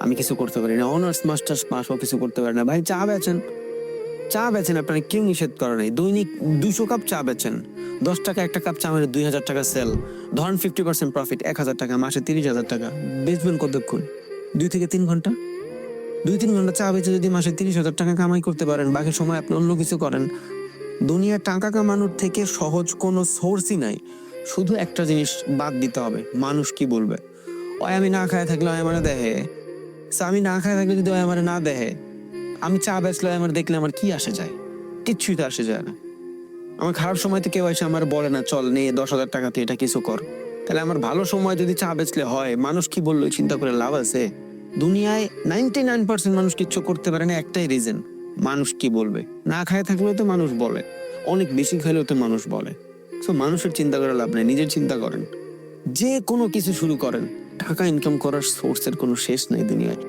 আমি কিছু করতে পারি না, অনার্স মাস্টার্স পাসও কিছু করতে পারি না। ভাই চা বেচেন, চা বেচেন, আপনার কেউ নিষেধ করে নাই। দৈনিক 200 কাপ চা বেচেন, 10 টাকা একটা কাপ চা, মানে 2000 টাকা সেল। ধরেন 50% প্রফিট, 1000 টাকা, মাসে 30,000 টাকা। বেচবেন কতক্ষণ? 2 থেকে 3 ঘন্টা। 2-3 ঘন্টা চা বেচে যদি মাসে 30,000 টাকা কামাই করতে পারেন, বাকি সময় আপনি অন্য কিছু করেন। দুনিয়ায় টাকা কামানোর থেকে সহজ কোনো সোর্সই নাই। শুধু একটা জিনিস বাদ দিতে হবে, মানুষ কি বলবে। ওই আমি না খায় থাকলে ওই আমার দেহে, আমি না খায় থাকলে যদি ওই আমার না দেহে, আমি চা বেচলে আমার দেখলে আমার কি আসে যায়? কিচ্ছুই তো আসে যায় না। আমার খারাপ সময়তে কেউ এসে আমার বলে না চল নে 10,000 টাকা তুই এটা কিছু কর। তাহলে আমার ভালো সময় যদি চা বেচলে হয়, মানুষ কি বললো চিন্তা করে লাভ আছে? দুনিয়ায় 99% মানুষ কিচ্ছু করতে পারে না, একটাই রিজন, মানুষ কি বলবে। না খায় থাকলেও তো মানুষ বলে, অনেক বেশি খাইলেও তো মানুষ বলে। তো মানুষের চিন্তা করে লাভ নেই, নিজের চিন্তা করেন। যে কোনো কিছু শুরু করেন, টাকা ইনকাম করার সোর্সের কোনো শেষ নাই দুনিয়ায়।